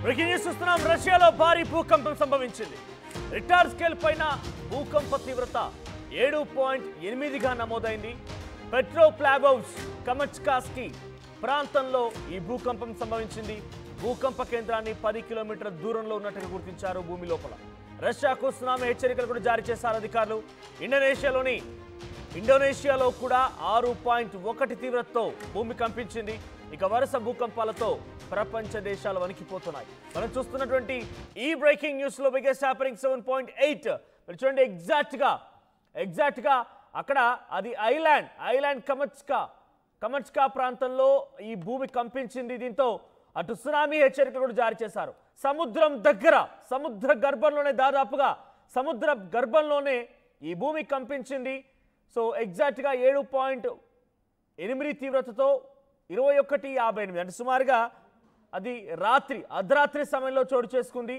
Breaking news చూస్తున్నాం. రష్యాలో భారీ భూకంపం సంభవించింది. రిక్టార్ స్కేల్ పైన భూకంప తీవ్రత 7.8గా నమోదైంది. పెట్రోప్లావోవ్స్ కమచ్కాస్కీ ప్రాంతంలో ఈ భూకంపం సంభవించింది. భూకంప కేంద్రాన్ని 10 కిలోమీటర్ల దూరంలో ఉన్నట్టుగా గుర్తించారు. భూమి లోపల రష్యాకు సునామీ హెచ్చరికలు కూడా జారీ చేశారు అధికారులు. ఇండోనేషియాలో కూడా 6.1 తీవ్రతతో భూమి కంపించింది. ఇక వరుస భూకంపాలతో ప్రపంచ దేశాలు వణికిపోతున్నాయి. మనం చూస్తున్నటువంటి ఈ బ్రేకింగ్ న్యూస్ లో బిగ్గెస్ట్ హ్యాపెనింగ్ 7.8 మీరు చూడండి. ఎగ్జాక్ట్ గా అక్కడ అది ఐలాండ్ కమచ్కా ప్రాంతంలో ఈ భూమి కంపించింది. దీంతో అటు సునామీ హెచ్చరికలు కూడా జారీ చేశారు. సముద్రం దగ్గర సముద్ర గర్భంలోనే ఈ భూమి కంపించింది. సో ఎగ్జాక్ట్గా 7.8 తీవ్రతతో 21:58 అంటే సుమారుగా అది అర్ధరాత్రి సమయంలో చోటు చేసుకుంది.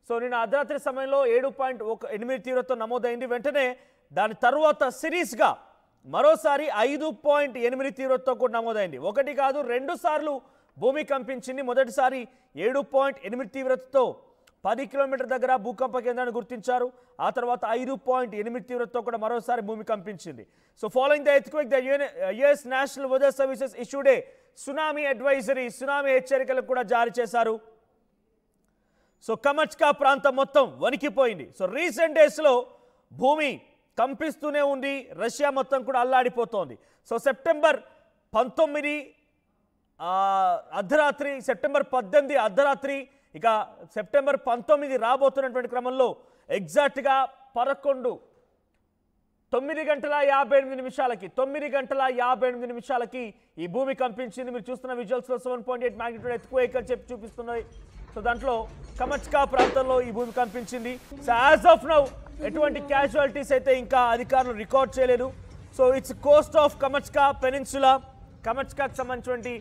సో నిన్న అర్ధరాత్రి సమయంలో 7.8 తీవ్రతతో నమోదైంది. వెంటనే దాని తర్వాత సిరీస్గా మరోసారి 5.8 తీవ్రతతో కూడా నమోదైంది. ఒకటి కాదు 2 సార్లు భూమి కంపించింది. మొదటిసారి 7.8 తీవ్రతతో 10 కిలోమీటర్ల దగ్గర భూకంప కేంద్రాన్ని గుర్తించారు. ఆ తర్వాత 5.8 తీవ్రతతో కూడా మరోసారి భూమి కంపించింది. So following the earthquake the US national Weather Services issued a tsunami advisory, tsunami హెచ్చరికలు కూడా జారీ చేశారు. సో కమచ్కా ప్రాంతం మొత్తం వణికిపోయింది. సో రీసెంట్ డేస్లో భూమి కంపిస్తూనే ఉంది. రష్యా మొత్తం కూడా అల్లాడిపోతోంది. సో సెప్టెంబర్ 19 అర్ధరాత్రి, సెప్టెంబర్ 18 అర్ధరాత్రి, ఇక సెప్టెంబర్ 19 రాబోతున్నటువంటి క్రమంలో ఎగ్జాక్ట్గా 9 గంటల 58 నిమిషాలకి ఈ భూమి కంపించింది. మీరు చూస్తున్న విజువల్స్లో 7.8 మ్యాగ్నిట్యూడ్ ఎర్త్క్వేక్ అని చెప్పి చూపిస్తున్నాయి. సో దాంట్లో కమచ్కా ప్రాంతంలో ఈ భూమి కంపించింది. సో యాజ్ ఆఫ్ నౌ ఎటువంటి క్యాజువాలిటీస్ అయితే ఇంకా అధికారులు రికార్డ్ చేయలేదు. So it's coast of Kamchatka peninsula, కమచ్కాకు సంబంధించినటువంటి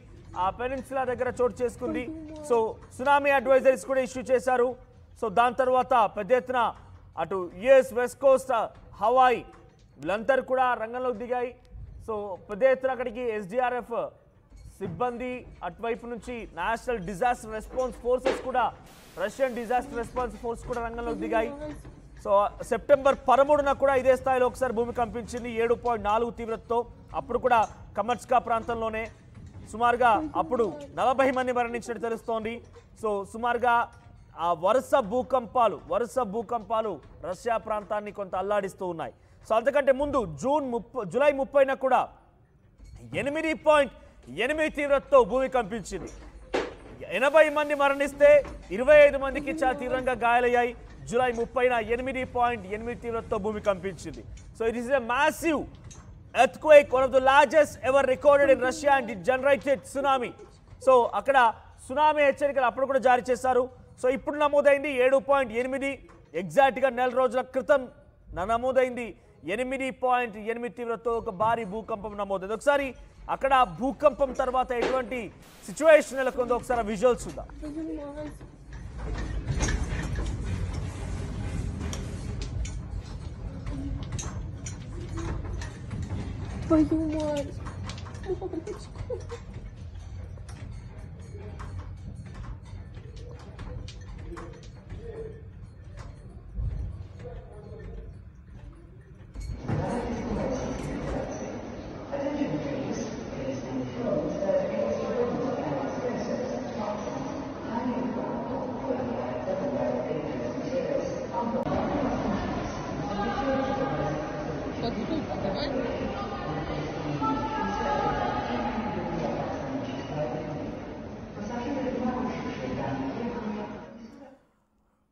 ఆ పెనిన్సులా దగ్గర చోటు చేసుకుంది. సో సునామీ అడ్వైజరీస్ కూడా ఇష్యూ చేశారు. సో దాని తర్వాత పెద్ద ఎత్తున అటు యుఎస్ వెస్ట్ కోస్ట్, హవాయి వీళ్ళందరూ కూడా రంగంలోకి దిగాయి. సో పెద్ద ఎత్తున అక్కడికి ఎస్డిఆర్ఎఫ్ సిబ్బంది, అటువైపు నుంచి నేషనల్ డిజాస్టర్ రెస్పాన్స్ ఫోర్సెస్ కూడా, రష్యన్ డిజాస్టర్ రెస్పాన్స్ ఫోర్స్ కూడా రంగంలోకి దిగాయి. సో సెప్టెంబర్ 13న కూడా ఇదే స్థాయిలో ఒకసారి భూమి కంపించింది 7.4 తీవ్రతతో. అప్పుడు కూడా కమచ్కా ప్రాంతంలోనే సుమారుగా అప్పుడు 40 మంది మరణించినట్టు తెలుస్తోంది. సో సుమారుగా ఆ వరుస భూకంపాలు రష్యా ప్రాంతాన్ని కొంత అల్లాడిస్తూ ఉన్నాయి. సో అంతకంటే ముందు జూలై 30న కూడా 8.8 తీవ్రతతో భూమి కంపించింది. 80 మంది మరణిస్తే 25 మందికి చాలా తీవ్రంగా గాయాలయ్యాయి. జూలై 30న 8.8 తీవ్రతతో భూమి కంపించింది. So it is a massive earthquake, one of the largest ever recorded in Russia, and it generated tsunami. So అక్కడ సునామీ హెచ్చరికలు అప్పుడు కూడా జారీ చేశారు. సో ఇప్పుడు నమోదైంది 7.8, ఎగ్జాక్ట్గా నెల రోజుల క్రితం నమోదైంది 8.8 తీవ్రతతో ఒక భారీ భూకంపం నమోదైంది. ఒకసారి అక్కడ భూకంపం తర్వాత ఎటువంటి సిచ్యువేషన్ నెలకొందో ఒకసారి విజువల్స్ చూద్దాం. Твою мать!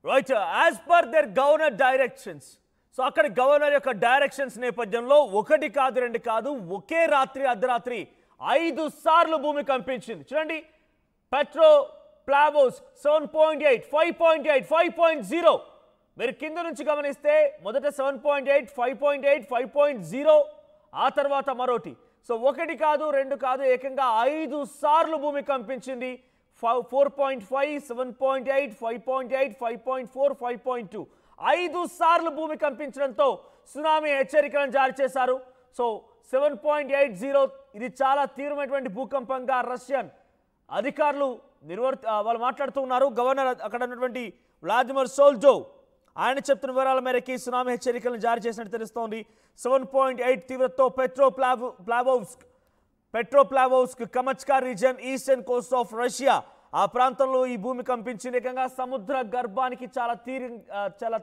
Right, as per their governor directions. So అక్కడ గవర్నర్ యొక్క డైరెక్షన్స్ నేపథ్యంలో 1 కాదు 2 కాదు, ఒకే రాత్రి అర్ధరాత్రి 5 సార్లు భూమి కంపించింది. చూడండి, పెట్రోప్లావోవ్స్ 7.8, 5.8, 5.0. మీరు కింద నుంచి గమనిస్తే మొదట 7.8, 5.8, 5.0, ఆ తర్వాత మరోటి. సో 1 కాదు 2 కాదు, ఏకంగా 5 సార్లు భూమి కంపించింది. 4.5, 7.8, 5.8, 5.4, 5.2, 5 సార్లు భూమి కంపించడంతో సునామీ హెచ్చరికలను జారీ చేశారు. సో 7.80 ఇది చాలా తీవ్రమైనటువంటి భూకంపంగా రష్యన్ అధికారులు వాళ్ళు మాట్లాడుతూ ఉన్నారు. గవర్నర్ అక్కడ ఉన్నటువంటి వ్లాదిమిర్ సోల్జో ఆయన చెప్తున్న వివరాల మేరకి సునామీ హెచ్చరికలను జారీ చేసినట్టు తెలుస్తోంది. 7.8 తీవ్రతతో Petropavlovsk Kamchatka region eastern coast of Russia ఆ ప్రాంతంలో ఈ భూమి కంపించింది. ఏకంగా సముద్ర గర్భానికి చాలా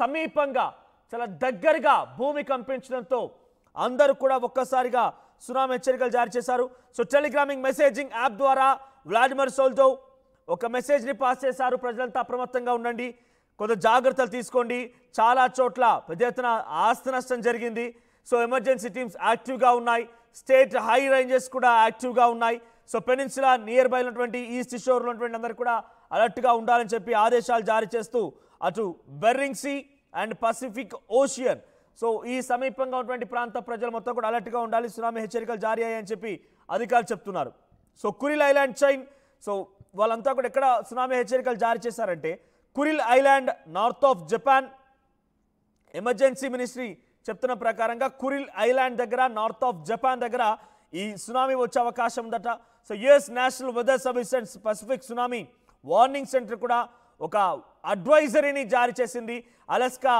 సమీపంగా చాలా దగ్గరగా భూమి కంపించడంతో అందరూ కూడా ఒక్కసారిగా సునామీ హెచ్చరికలు జారీ చేశారు. సో టెలిగ్రామింగ్ మెసేజింగ్ యాప్ ద్వారా వ్లాదిమిర్ సోల్జో ఒక మెసేజ్ని పాస్ చేశారు. ప్రజలంతా అప్రమత్తంగా ఉండండి, కొంత జాగ్రత్తలు తీసుకోండి, చాలా చోట్ల పెద్ద ఎత్తున ఆస్తి నష్టం జరిగింది. సో ఎమర్జెన్సీ టీమ్స్ యాక్టివ్గా ఉన్నాయి, స్టేట్ హై రేంజెస్ కూడా యాక్టివ్గా ఉన్నాయి. సో పెనిన్సులా నియర్ బై ఉన్నటువంటి ఈస్ట్ షోర్లో ఉన్నటువంటి అందరూ కూడా అలర్ట్గా ఉండాలని చెప్పి ఆదేశాలు జారీ చేస్తూ అటు Bering Sea and Pacific Ocean so ఈ సమీపంగా ఉన్నటువంటి ప్రాంత ప్రజలు మొత్తం కూడా అలర్ట్గా ఉండాలి, సునామీ హెచ్చరికలు జారీ అయ్యాయని చెప్పి అధికారులు చెప్తున్నారు. So Kuril island chain so వాళ్ళంతా కూడా ఎక్కడ సునామీ హెచ్చరికలు జారీ చేశారంటే Kuril island north of Japan. Emergency ministry చెప్తున్న ప్రకారంగా కురిల్ ఐలాండ్ దగ్గర నార్త్ ఆఫ్ జపాన్ దగ్గర ఈ సునామీ వచ్చే అవకాశం ఉందట. So US national weather service and Pacific tsunami warning center కూడా ఒక అడ్వైజరీని జారీ చేసింది. అలస్కా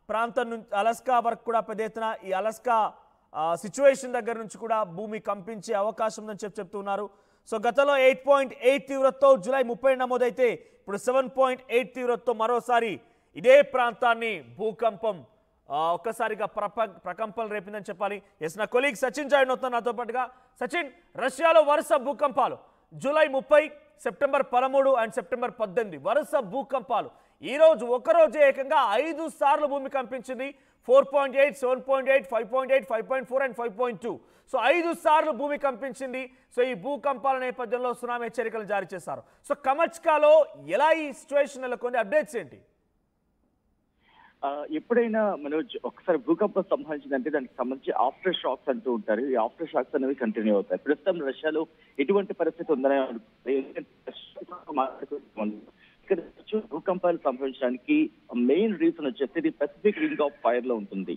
ప్రాంతం నుంచి అలస్కా వరకు కూడా పెద్ద ఎత్తున ఈ అలస్కా సిచ్యువేషన్ దగ్గర నుంచి కూడా భూమి కంపించే అవకాశం ఉందని చెప్తున్నారు. సో గతంలో 8.8 తీవ్రతతో జూలై 30 నమోదైతే ఇప్పుడు 7.8 తీవ్రతతో మరోసారి ఇదే ప్రాంతాన్ని భూకంపం ఒక్కసారిగా ప్రకంపనలు రేపిందని చెప్పాలి. ఎస్, నా కొలీగ్ సచిన్ జాయిన్ అవుతాను నాతో పాటుగా. సచిన్, రష్యాలో వరుస భూకంపాలు జూలై 30, సెప్టెంబర్ 13 అండ్ సెప్టెంబర్ 18 వరుస భూకంపాలు. ఈరోజు ఒకరోజే ఏకంగా 5 సార్లు భూమి కంపించింది. 4.8, 7.8, 5.8, 5.4 అండ్ 5.2. సో 5 సార్లు భూమి కంపించింది. సో ఈ భూకంపాల నేపథ్యంలో సునామీ హెచ్చరికలు జారీ చేశారు. సో కమచ్కాలో ఎలా ఈ సిచ్యువేషన్ నెలకొంది, అప్డేట్స్ ఏంటి? ఎప్పుడైనా మనోజ్ ఒకసారి భూకంపం సంబంధించిందంటే దానికి సంబంధించి ఆఫ్టర్ షాక్స్ అంటూ ఉంటారు. ఈ ఆఫ్టర్ షాక్స్ అనేవి కంటిన్యూ అవుతాయి. ప్రస్తుతం రష్యాలో ఎటువంటి పరిస్థితి ఉందని ఇక్కడ భూకంపాలు సంభవించడానికి మెయిన్ రీజన్ వచ్చేసి ఇది పసిఫిక్ రింగ్ ఆఫ్ ఫైర్ లో ఉంటుంది.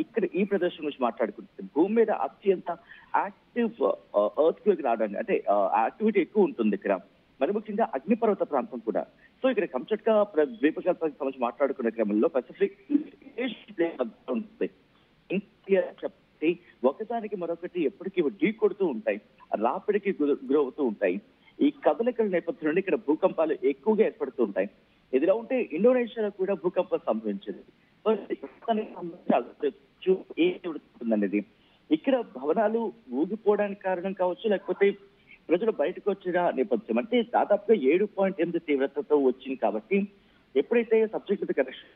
ఇక్కడ ఈ ప్రదేశం గురించి మాట్లాడుకుంటే భూమి మీద అత్యంత యాక్టివ్ ఎర్త్ క్వేక్ రావడానికి అంటే యాక్టివిటీ ఎక్కువ ఉంటుంది ఇక్కడ, మరి ముఖ్యంగా అగ్నిపర్వత ప్రాంతం కూడా. సో ఇక్కడ కంచట్కా ద్వీపకల్పానికి సంబంధించి మాట్లాడుకునే క్రమంలో పసిఫిక్ ఉంటుంది. చెప్పి ఒకదానికి మరొకటి ఎప్పటికీ ఢీ కొడుతూ ఉంటాయి, రాపిడికి గురవుతూ ఉంటాయి. ఈ కదలికల నేపథ్యం నుండి ఇక్కడ భూకంపాలు ఎక్కువగా ఏర్పడుతూ ఉంటాయి. ఇదిలా ఉంటే ఇండోనేషియాలో కూడా భూకంపం సంభవించింది. అనేది ఇక్కడ భవనాలు ఊగిపోవడానికి కారణం కావచ్చు, లేకపోతే ప్రజలు బయటకు వచ్చిన నేపథ్యం అంటే దాదాపుగా 7.8 తీవ్రతతో వచ్చింది. కాబట్టి ఎప్పుడైతే సబ్జెక్ట్ కనెక్షన్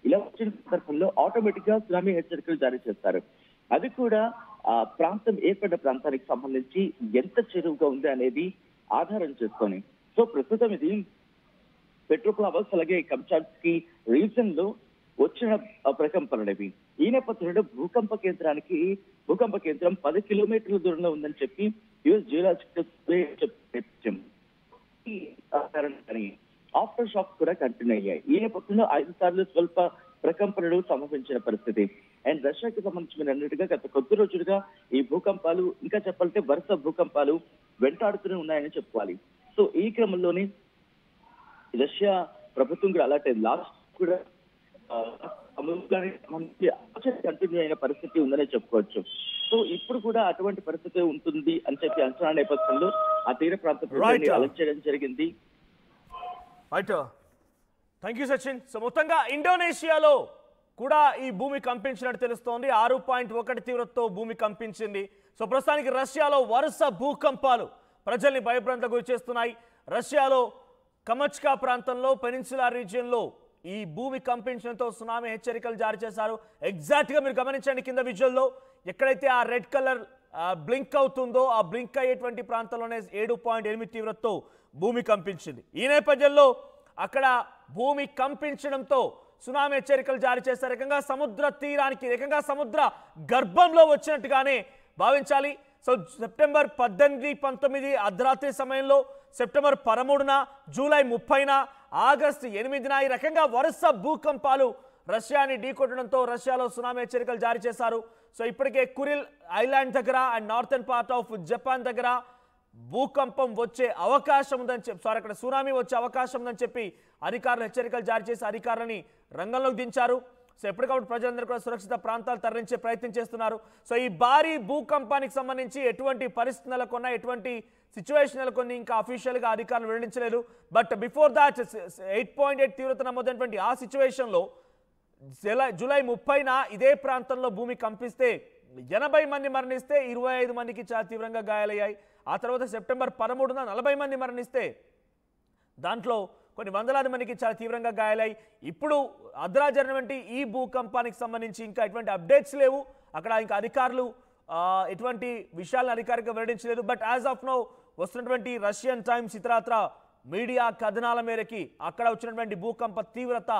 ఇలా వచ్చిన సందర్భంలో ఆటోమేటిక్ గా సునామీ హెచ్చరికలు జారీ చేస్తారు. అది కూడా ఆ ప్రాంతం ఏర్పడిన ప్రాంతానికి సంబంధించి ఎంత చెరువుగా ఉంది అనేది ఆధారం చేసుకొని. సో ప్రస్తుతం ఇది పెట్రోప్లావోవ్స్క్ అలాగే కమ్చాట్స్కీ రీజన్ లో వచ్చిన ప్రకంపనవి. ఈ నేపథ్యంలో భూకంప కేంద్రం 10 కిలోమీటర్ల దూరంలో ఉందని చెప్పి యుఎస్ జియోలాజికల్ ఆఫ్టర్ షాక్స్ కూడా కంటిన్యూ అయ్యాయి. ఈ నేపథ్యంలో 5 సార్లు స్వల్ప ప్రకంపనలు సంభవించిన పరిస్థితి. అండ్ రష్యాకి సంబంధించిన అన్నిటిగా గత కొద్ది రోజులుగా ఈ భూకంపాలు ఇంకా చెప్పాలంటే వరుస భూకంపాలు వెంటాడుతూనే ఉన్నాయని చెప్పుకోవాలి. సో ఈ క్రమంలోనే రష్యా ప్రభుత్వం కూడా అలర్ట్ అయింది. లాస్ట్ కూడా కంటిన్యూ అయిన పరిస్థితి ఉందనే చెప్పుకోవచ్చు. సో ఇప్పుడు కూడా అటువంటి పరిస్థితి ఉంటుంది అని చెప్పి అంచనా నేపథ్యంలో ఆ తీర ప్రాంత ప్రజల్ని అలర్ట్ చేయడం జరిగింది. Thank you Sachin. సో మొత్తంగా ఇండోనేషియాలో కూడా ఈ భూమి కంపించినట్టు తెలుస్తోంది. 6.1 తీవ్రతతో భూమి కంపించింది. సో ప్రస్తుతానికి రష్యాలో వరుస భూకంపాలు ప్రజల్ని భయభ్రాంతకు గురి చేస్తున్నాయి. రష్యాలో కమచ్కా ప్రాంతంలో పెనిన్సులా రీజియన్లో ఈ భూమి కంపించడంతో సునామీ హెచ్చరికలు జారీ చేశారు. ఎగ్జాక్ట్గా మీరు గమనించండి కింద విజువల్లో ఎక్కడైతే ఆ రెడ్ కలర్ బ్లింక్ అవుతుందో ఆ బ్లింక్ అయ్యేటువంటి ప్రాంతంలోనే 7.8 తీవ్రతతో భూమి కంపించింది. ఈ నేపథ్యంలో అక్కడ భూమి కంపించడంతో సునామీ హెచ్చరికలు జారీ చేశారు. ఏకంగా సముద్ర తీరానికి ఏకంగా సముద్ర గర్భంలో వచ్చినట్టుగానే భావించాలి. సో సెప్టెంబర్ 18, 19 అర్ధరాత్రి సమయంలో, సెప్టెంబర్ 13న, జూలై 30న, ఆగస్టు 8న ఈ రకంగా వరుస భూకంపాలు రష్యాని ఢీకొట్టడంతో రష్యాలో సునామీ హెచ్చరికలు జారీ చేశారు. సో ఇప్పటికే కురిల్ ఐలాండ్ దగ్గర and northern part of Japan దగ్గర భూకంపం వచ్చే అవకాశం ఉందని అక్కడ సునామీ వచ్చే అవకాశం ఉందని చెప్పి అధికారులు హెచ్చరికలు జారీ చేసి అధికారులని రంగంలోకి దించారు. సో ఎప్పటికప్పుడు ప్రజలందరూ కూడా సురక్షిత ప్రాంతాలు తరలించే ప్రయత్నం చేస్తున్నారు. సో ఈ భారీ భూకంపానికి సంబంధించి ఎటువంటి పరిస్థితి నెలకొన్నా, ఎటువంటి సిచ్యువేషన్ నెలకొని ఇంకా అఫీషియల్గా అధికారులు వెల్లడించలేదు. బట్ బిఫోర్ దాట్ 8.8 తీవ్రత నమోదైనటువంటి ఆ సిచ్యువేషన్లో జూలై 30న ఇదే ప్రాంతంలో భూమి కంపిస్తే 80 మంది మరణిస్తే 25 మందికి చాలా తీవ్రంగా గాయాలయ్యాయి. ఆ తర్వాత సెప్టెంబర్ 13న 40 మంది మరణిస్తే దాంట్లో కొన్ని వందలాది మందికి చాలా తీవ్రంగా గాయాలయ్యాయి. ఇప్పుడు అద్రా జరిగినటువంటి ఈ భూకంపానికి సంబంధించి ఇంకా ఎటువంటి అప్డేట్స్ లేవు. అక్కడ ఇంకా అధికారులు ఎటువంటి విషయాలను అధికారికంగా వెల్లడించలేదు. బట్ యాజ్ ఆఫ్ నౌ వస్తున్నటువంటి రష్యన్ టైమ్స్ ఇతరత్ర మీడియా కథనాల మేరకి అక్కడ వచ్చినటువంటి భూకంప తీవ్రత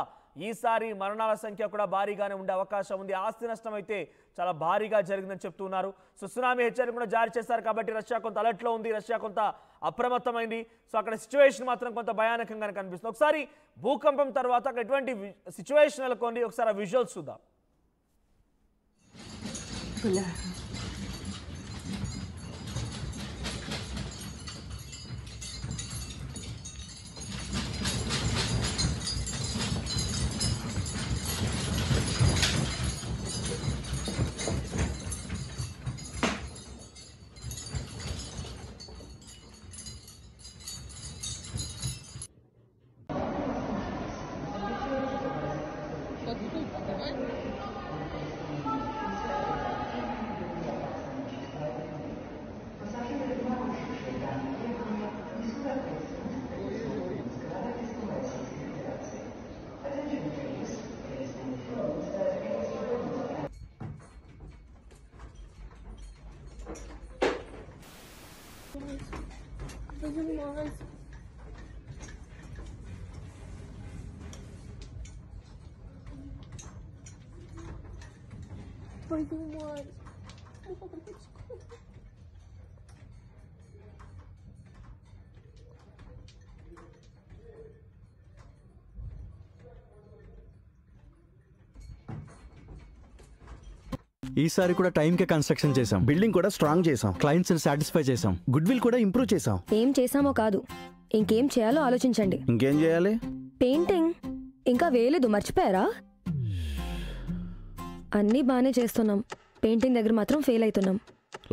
ఈసారి మరణాల సంఖ్య కూడా భారీగానే ఉండే అవకాశం ఉంది. ఆస్తి నష్టం అయితే చాలా భారీగా జరిగిందని చెప్తున్నారు. సో సునామీ హెచ్చరిక కూడా జారీ చేశారు కాబట్టి రష్యా కొంత అలర్ట్లో ఉంది, రష్యా కొంత అప్రమత్తమైంది. సో అక్కడ సిచ్యువేషన్ మాత్రం కొంత భయానకంగానే కనిపిస్తుంది. ఒకసారి భూకంపం తర్వాత అక్కడ ఎటువంటి సిచ్యువేషన్ నెలకొంది, ఒకసారి ఆ విజువల్స్ చూద్దాం. Твою мать. ఈసారి కూడా టైంకే కన్స్ట్రక్షన్ చేసాం, బిల్డింగ్ కూడా స్ట్రాంగ్ చేసాం, క్లయింట్స్ ని సాటిస్ఫై చేసాం, గుడ్ విల్ కూడా ఇంప్రూవ్ చేసాం. ఏం చేసామో కాదు, ఇంకేం చేయాలో ఆలోచించండి. ఇంకేం చేయాలి? పెయింటింగ్ ఇంకా వేయలేదు, మర్చిపోయారా? అన్నీ బాగానే చేస్తున్నాం, పెయింటింగ్ దగ్గర మాత్రం ఫెయిల్ అవుతున్నాం.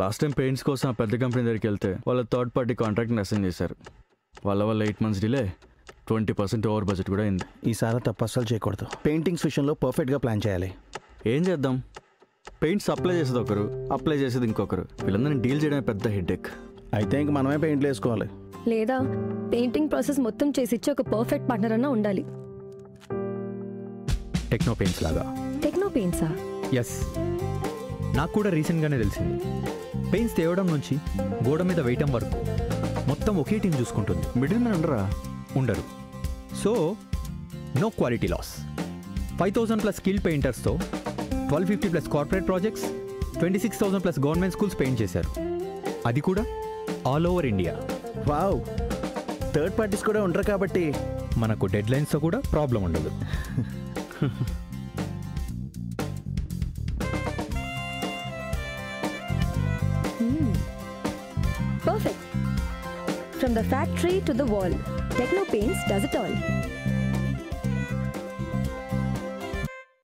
లాస్ట్ టైం పెయింట్స్ కోసం ఆ పెద్ద కంపెనీ దగ్గరికి వెళ్తే వాళ్ళ థర్డ్ పార్టీ కాంట్రాక్ట్ని అసైన్ చేశారు. వాళ్ళ 8 months డిలే, 20% ఓవర్ బడ్జెట్ కూడా అయింది. ఈసారి తప్పు అస్సలు చేయకూడదు. పెయింటింగ్స్ విషయంలో పర్ఫెక్ట్గా ప్లాన్ చేయాలి. ఏం చేద్దాం, పెయింట్స్ అప్లై చేసేది ఒకరు, అప్లై చేసేది ఇంకొకరు, వీళ్ళందరినీ డీల్ చేయడమే పెద్ద హెడేక్. అయితే ఇంక మనమే పెయింట్లు వేసుకోవాలి. లేదా పెయింటింగ్ ప్రాసెస్ మొత్తం చేసి ఇచ్చే ఒక పర్ఫెక్ట్ పార్ట్నర్ అన్నా ఉండాలి. టెక్నో పెయింట్స్ లాగా. టెక్నో పెయింట్సా? ఎస్, నాకు కూడా రీసెంట్గానే తెలిసింది. పెయింట్స్ తేవడం నుంచి గోడ మీద వేయటం వరకు మొత్తం ఒకే టీం చూసుకుంటుంది. మిడిల్ మ్యాన్ ఉండరా? ఉండరు. So no quality loss. 5,000+ skill పెయింటర్స్తో 1250+ corporate projects, 26,000+ government schools paint చేశారు. అది కూడా all over India. Wow, third parties కూడా ఉంటారు కాబట్టి మనకు డెడ్ లైన్స్తో కూడా ప్రాబ్లం ఉండదు. Perfect. From the factory to the wall, Techno Paints does it all.